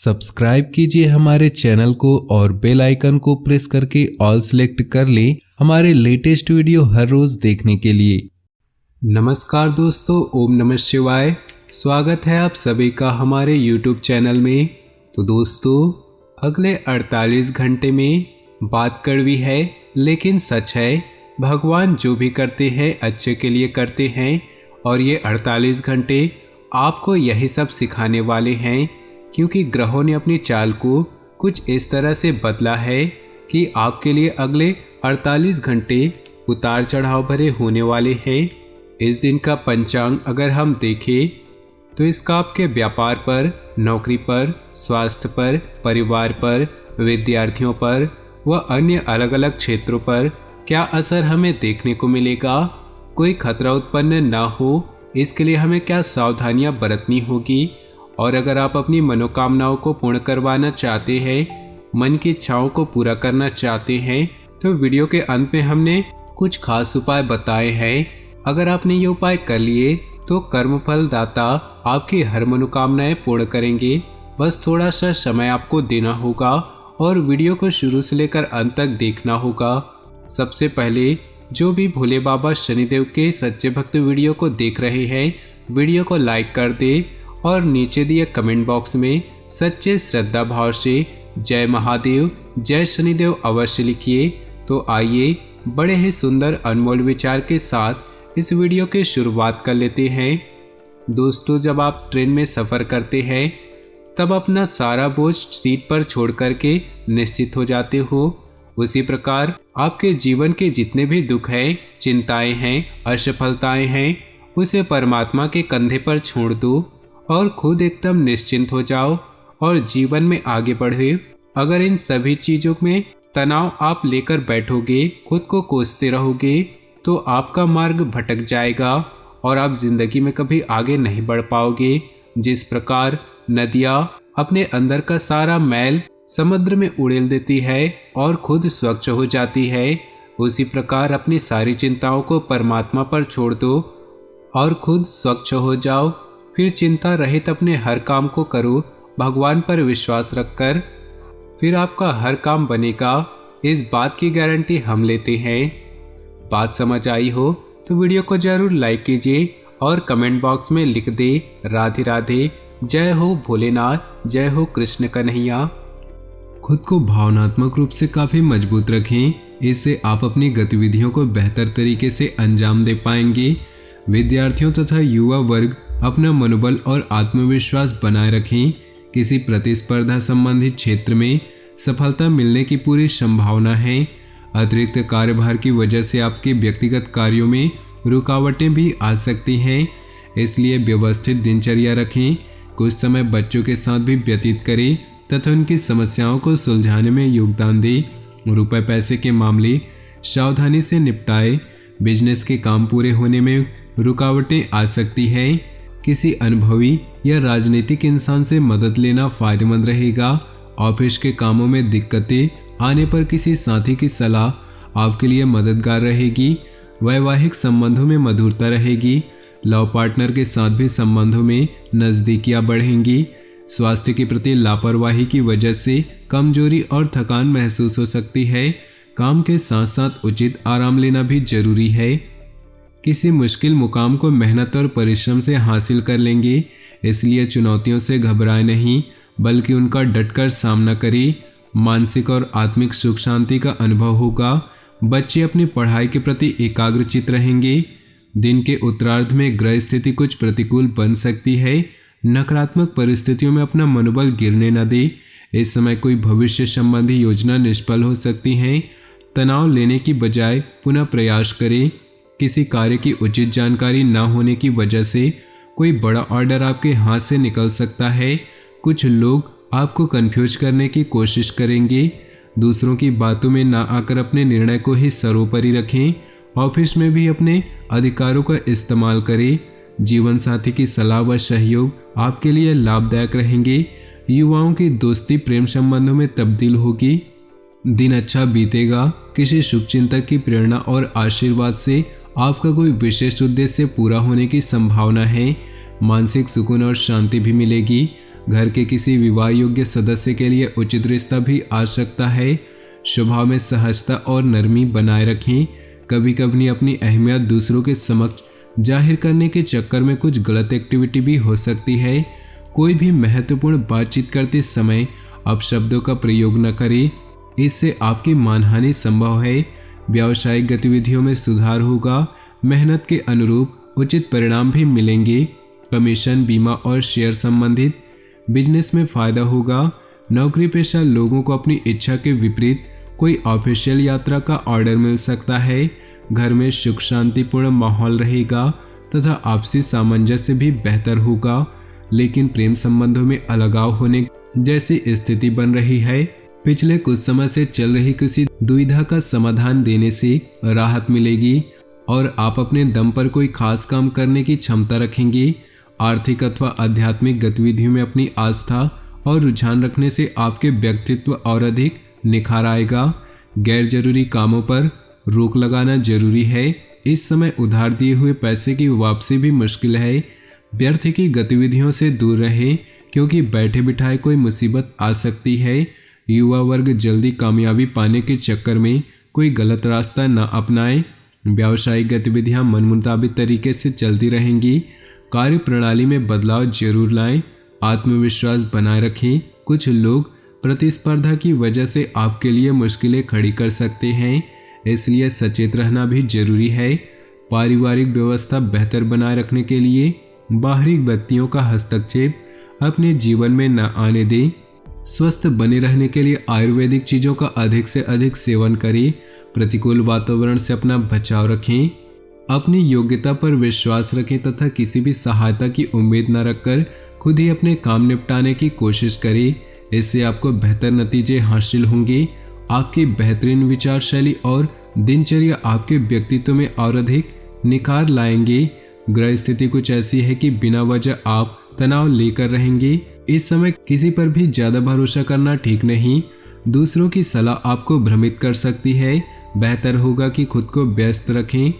Subscribe कीजिए हमारे channel को और बेल आइकन को प्रेस करके ऑल सेलेक्ट कर लें हमारे लेटेस्ट वीडियो हर रोज देखने के लिए। नमस्कार दोस्तों, ओम नमः शिवाय। स्वागत है आप सभी का हमारे YouTube चैनल में। तो दोस्तों, अगले 48 घंटे में बात कड़वी है लेकिन सच है, भगवान जो भी करते हैं अच्छे के लिए करते हैं और ये 48 घंटे आपको यही सब सिखाने वाले हैं, क्योंकि ग्रहों ने अपनी चाल को कुछ इस तरह से बदला है कि आपके लिए अगले 48 घंटे उतार चढ़ाव भरे होने वाले हैं। इस दिन का पंचांग अगर हम देखें तो इसका आपके व्यापार पर, नौकरी पर, स्वास्थ्य पर, परिवार पर, विद्यार्थियों पर व अन्य अलग अलग क्षेत्रों पर क्या असर हमें देखने को मिलेगा, कोई खतरा उत्पन्न ना हो इसके लिए हमें क्या सावधानियां बरतनी होगी, और अगर आप अपनी मनोकामनाओं को पूर्ण करवाना चाहते हैं, मन की इच्छाओं को पूरा करना चाहते हैं, तो वीडियो के अंत में हमने कुछ खास उपाय बताए हैं। अगर आपने ये उपाय कर लिए तो कर्मफल दाता आपकी हर मनोकामनाएं पूर्ण करेंगे। बस थोड़ा सा समय आपको देना होगा और वीडियो को शुरू से लेकर अंत तक देखना होगा। सबसे पहले जो भी भोले बाबा शनिदेव के सच्चे भक्त वीडियो को देख रहे हैं, वीडियो को लाइक कर दे और नीचे दिए कमेंट बॉक्स में सच्चे श्रद्धा भाव से जय महादेव, जय शनिदेव अवश्य लिखिए। तो आइए बड़े ही सुंदर अनमोल विचार के साथ इस वीडियो की शुरुआत कर लेते हैं। दोस्तों, जब आप ट्रेन में सफ़र करते हैं तब अपना सारा बोझ सीट पर छोड़ करके निश्चित हो जाते हो। उसी प्रकार आपके जीवन के जितने भी दुख हैं, चिंताएं हैं, असफलताएं हैं, उसे परमात्मा के कंधे पर छोड़ दो और खुद एकदम निश्चिंत हो जाओ और जीवन में आगे बढ़े। अगर इन सभी चीज़ों में तनाव आप लेकर बैठोगे, खुद को कोसते रहोगे, तो आपका मार्ग भटक जाएगा और आप जिंदगी में कभी आगे नहीं बढ़ पाओगे। जिस प्रकार नदियाँ अपने अंदर का सारा मैल समुद्र में उड़ेल देती है और खुद स्वच्छ हो जाती है, उसी प्रकार अपनी सारी चिंताओं को परमात्मा पर छोड़ दो और खुद स्वच्छ हो जाओ। फिर चिंता रहित अपने हर काम को करो, भगवान पर विश्वास रखकर, फिर आपका हर काम बनेगा। इस बात की गारंटी हम लेते हैं। बात समझ आई हो तो वीडियो को जरूर लाइक कीजिए और कमेंट बॉक्स में लिख दे राधे राधे, जय हो भोलेनाथ, जय हो कृष्ण कन्हैया। खुद को भावनात्मक रूप से काफ़ी मजबूत रखें, इससे आप अपनी गतिविधियों को बेहतर तरीके से अंजाम दे पाएंगे। विद्यार्थियों तथा युवा वर्ग अपना मनोबल और आत्मविश्वास बनाए रखें। किसी प्रतिस्पर्धा संबंधित क्षेत्र में सफलता मिलने की पूरी संभावना है। अतिरिक्त कार्यभार की वजह से आपके व्यक्तिगत कार्यों में रुकावटें भी आ सकती हैं, इसलिए व्यवस्थित दिनचर्या रखें। कुछ समय बच्चों के साथ भी व्यतीत करें तथा उनकी समस्याओं को सुलझाने में योगदान दें। रुपए पैसे के मामले सावधानी से निपटाएं। बिजनेस के काम पूरे होने में रुकावटें आ सकती हैं। किसी अनुभवी या राजनीतिक इंसान से मदद लेना फायदेमंद रहेगा। ऑफिस के कामों में दिक्कतें आने पर किसी साथी की सलाह आपके लिए मददगार रहेगी। वैवाहिक संबंधों में मधुरता रहेगी। लव पार्टनर के साथ भी संबंधों में नज़दीकियां बढ़ेंगी। स्वास्थ्य के प्रति लापरवाही की वजह से कमजोरी और थकान महसूस हो सकती है। काम के साथ साथ उचित आराम लेना भी जरूरी है। किसी मुश्किल मुकाम को मेहनत और परिश्रम से हासिल कर लेंगे, इसलिए चुनौतियों से घबराएं नहीं बल्कि उनका डटकर सामना करें। मानसिक और आत्मिक सुख शांति का अनुभव होगा। बच्चे अपनी पढ़ाई के प्रति एकाग्रचित रहेंगे। दिन के उत्तरार्ध में ग्रह स्थिति कुछ प्रतिकूल बन सकती है। नकारात्मक परिस्थितियों में अपना मनोबल गिरने न दे। इस समय कोई भविष्य संबंधी योजना निष्फल हो सकती है। तनाव लेने की बजाय पुनः प्रयास करें। किसी कार्य की उचित जानकारी न होने की वजह से कोई बड़ा ऑर्डर आपके हाथ से निकल सकता है। कुछ लोग आपको कंफ्यूज करने की कोशिश करेंगे। दूसरों की बातों में ना आकर अपने निर्णय को ही सर्वोपरि रखें। ऑफिस में भी अपने अधिकारों का इस्तेमाल करें। जीवन साथी की सलाह व सहयोग आपके लिए लाभदायक रहेंगे। युवाओं की दोस्ती प्रेम संबंधों में तब्दील होगी। दिन अच्छा बीतेगा। किसी शुभचिंतक की प्रेरणा और आशीर्वाद से आपका कोई विशेष उद्देश्य पूरा होने की संभावना है। मानसिक सुकून और शांति भी मिलेगी। घर के किसी विवाह योग्य सदस्य के लिए उचित रिश्ता भी आ सकता है। स्वभाव में सहजता और नरमी बनाए रखें। कभी कभी अपनी अहमियत दूसरों के समक्ष जाहिर करने के चक्कर में कुछ गलत एक्टिविटी भी हो सकती है। कोई भी महत्वपूर्ण बातचीत करते समय अपशब्दों का प्रयोग न करें, इससे आपकी मानहानि संभव है। व्यावसायिक गतिविधियों में सुधार होगा। मेहनत के अनुरूप उचित परिणाम भी मिलेंगे। कमीशन, बीमा और शेयर संबंधित बिजनेस में फायदा होगा। नौकरी पेशा लोगों को अपनी इच्छा के विपरीत कोई ऑफिशियल यात्रा का ऑर्डर मिल सकता है। घर में सुख शांतिपूर्ण माहौल रहेगा तथा आपसी सामंजस्य भी बेहतर होगा, लेकिन प्रेम संबंधों में अलगाव होने जैसी स्थिति बन रही है। पिछले कुछ समय से चल रही किसी दुविधा का समाधान देने से राहत मिलेगी और आप अपने दम पर कोई खास काम करने की क्षमता रखेंगे। आर्थिक अथवा आध्यात्मिक गतिविधियों में अपनी आस्था और रुझान रखने से आपके व्यक्तित्व और अधिक निखार आएगा। गैर जरूरी कामों पर रोक लगाना जरूरी है। इस समय उधार दिए हुए पैसे की वापसी भी मुश्किल है। व्यर्थ की गतिविधियों से दूर रहें, क्योंकि बैठे बिठाए कोई मुसीबत आ सकती है। युवा वर्ग जल्दी कामयाबी पाने के चक्कर में कोई गलत रास्ता न अपनाए। व्यावसायिक गतिविधियां मन मुताबिक तरीके से चलती रहेंगी। कार्य प्रणाली में बदलाव जरूर लाएं। आत्मविश्वास बनाए रखें। कुछ लोग प्रतिस्पर्धा की वजह से आपके लिए मुश्किलें खड़ी कर सकते हैं, इसलिए सचेत रहना भी जरूरी है। पारिवारिक व्यवस्था बेहतर बनाए रखने के लिए बाहरी व्यक्तियों का हस्तक्षेप अपने जीवन में न आने दें। स्वस्थ बने रहने के लिए आयुर्वेदिक चीज़ों का अधिक से अधिक सेवन करें। प्रतिकूल वातावरण से अपना बचाव रखें। अपनी योग्यता पर विश्वास रखें तथा किसी भी सहायता की उम्मीद न रखकर खुद ही अपने काम निपटाने की कोशिश करें। इससे आपको बेहतर नतीजे हासिल होंगे। आपकी बेहतरीन विचार शैली और दिनचर्या आपके व्यक्तित्व में और अधिक निखार लाएंगे। ग्रह स्थिति कुछ ऐसी है कि बिना वजह आप तनाव लेकर रहेंगे। इस समय किसी पर भी ज़्यादा भरोसा करना ठीक नहीं। दूसरों की सलाह आपको भ्रमित कर सकती है। बेहतर होगा कि खुद को व्यस्त रखें।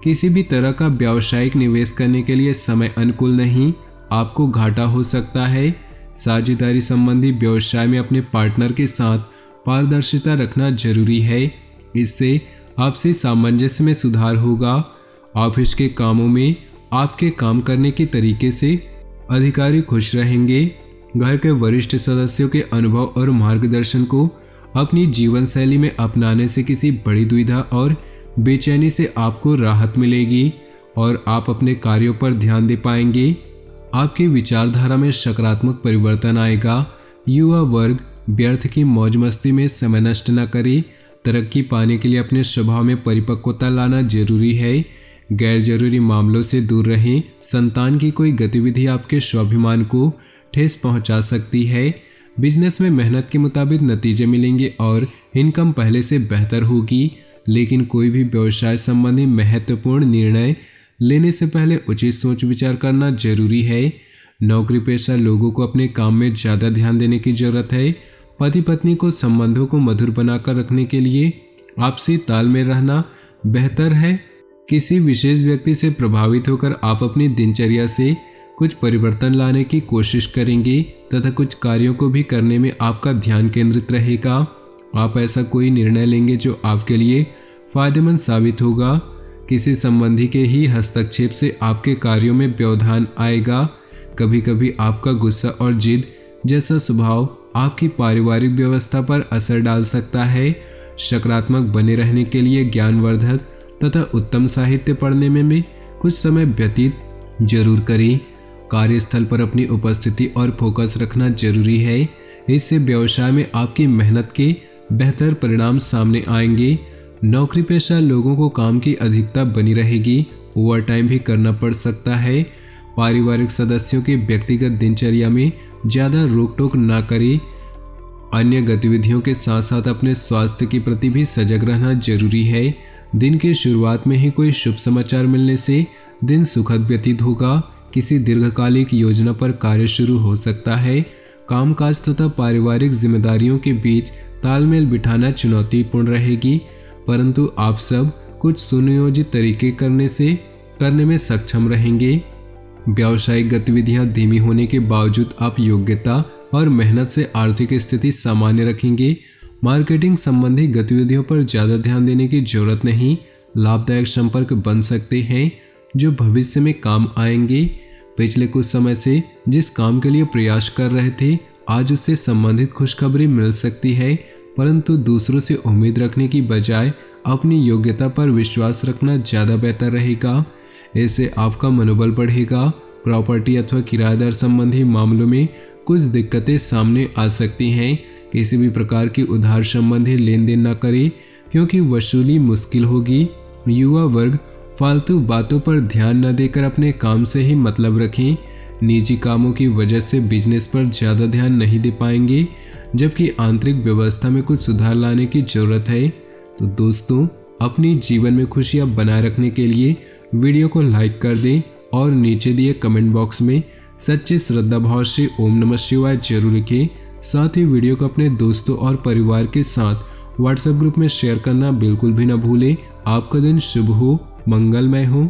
किसी भी तरह का व्यावसायिक निवेश करने के लिए समय अनुकूल नहीं, आपको घाटा हो सकता है। साझेदारी संबंधी व्यवसाय में अपने पार्टनर के साथ पारदर्शिता रखना जरूरी है। इससे आपसी सामंजस्य में सुधार होगा। ऑफिस के कामों में आपके काम करने के तरीके से अधिकारी खुश रहेंगे। घर के वरिष्ठ सदस्यों के अनुभव और मार्गदर्शन को अपनी जीवन शैली में अपनाने से किसी बड़ी दुविधा और बेचैनी से आपको राहत मिलेगी और आप अपने कार्यों पर ध्यान दे पाएंगे। आपकी विचारधारा में सकारात्मक परिवर्तन आएगा। युवा वर्ग व्यर्थ की मौज मस्ती में समय नष्ट न करे। तरक्की पाने के लिए अपने स्वभाव में परिपक्वता लाना जरूरी है। गैर जरूरी मामलों से दूर रहें। संतान की कोई गतिविधि आपके स्वाभिमान को ठेस पहुंचा सकती है। बिजनेस में मेहनत के मुताबिक नतीजे मिलेंगे और इनकम पहले से बेहतर होगी, लेकिन कोई भी व्यवसाय संबंधी महत्वपूर्ण निर्णय लेने से पहले उचित सोच विचार करना जरूरी है। नौकरी पेशा लोगों को अपने काम में ज़्यादा ध्यान देने की जरूरत है। पति पत्नी को संबंधों को मधुर बनाकर रखने के लिए आपसी तालमेल रहना बेहतर है। किसी विशेष व्यक्ति से प्रभावित होकर आप अपनी दिनचर्या से कुछ परिवर्तन लाने की कोशिश करेंगे तथा कुछ कार्यों को भी करने में आपका ध्यान केंद्रित रहेगा। आप ऐसा कोई निर्णय लेंगे जो आपके लिए फायदेमंद साबित होगा। किसी संबंधी के ही हस्तक्षेप से आपके कार्यों में व्यवधान आएगा। कभी कभी आपका गुस्सा और जिद जैसा स्वभाव आपकी पारिवारिक व्यवस्था पर असर डाल सकता है। सकारात्मक बने रहने के लिए ज्ञानवर्धक तथा उत्तम साहित्य पढ़ने में भी कुछ समय व्यतीत जरूर करें। कार्यस्थल पर अपनी उपस्थिति और फोकस रखना जरूरी है। इससे व्यवसाय में आपकी मेहनत के बेहतर परिणाम सामने आएंगे। नौकरी पेशा लोगों को काम की अधिकता बनी रहेगी। ओवर टाइम भी करना पड़ सकता है। पारिवारिक सदस्यों के व्यक्तिगत दिनचर्या में ज़्यादा रोक टोक ना करें। अन्य गतिविधियों के साथ साथ अपने स्वास्थ्य के प्रति भी सजग रहना जरूरी है। दिन की शुरुआत में ही कोई शुभ समाचार मिलने से दिन सुखद व्यतीत होगा। किसी दीर्घकालिक योजना पर कार्य शुरू हो सकता है। कामकाज तथा पारिवारिक जिम्मेदारियों के बीच तालमेल बिठाना चुनौतीपूर्ण रहेगी, परंतु आप सब कुछ सुनियोजित तरीके करने में सक्षम रहेंगे। व्यावसायिक गतिविधियां धीमी होने के बावजूद आप योग्यता और मेहनत से आर्थिक स्थिति सामान्य रखेंगे। मार्केटिंग संबंधी गतिविधियों पर ज़्यादा ध्यान देने की जरूरत नहीं। लाभदायक संपर्क बन सकते हैं जो भविष्य में काम आएंगे। पिछले कुछ समय से जिस काम के लिए प्रयास कर रहे थे, आज उससे संबंधित खुशखबरी मिल सकती है, परंतु दूसरों से उम्मीद रखने की बजाय अपनी योग्यता पर विश्वास रखना ज़्यादा बेहतर रहेगा। इससे आपका मनोबल बढ़ेगा। प्रॉपर्टी अथवा किराएदार संबंधी मामलों में कुछ दिक्कतें सामने आ सकती हैं। किसी भी प्रकार की उधार संबंधी लेन देन न करें क्योंकि वसूली मुश्किल होगी। युवा वर्ग फालतू बातों पर ध्यान न देकर अपने काम से ही मतलब रखें। निजी कामों की वजह से बिजनेस पर ज़्यादा ध्यान नहीं दे पाएंगे, जबकि आंतरिक व्यवस्था में कुछ सुधार लाने की जरूरत है। तो दोस्तों, अपनी जीवन में खुशियां बनाए रखने के लिए वीडियो को लाइक कर दें और नीचे दिए कमेंट बॉक्स में सच्चे श्रद्धा भाव से ओम नमः शिवाय जरूर लिखें। साथ ही वीडियो को अपने दोस्तों और परिवार के साथ व्हाट्सएप ग्रुप में शेयर करना बिल्कुल भी न भूलें। आपका दिन शुभ हो, मंगलमय हो।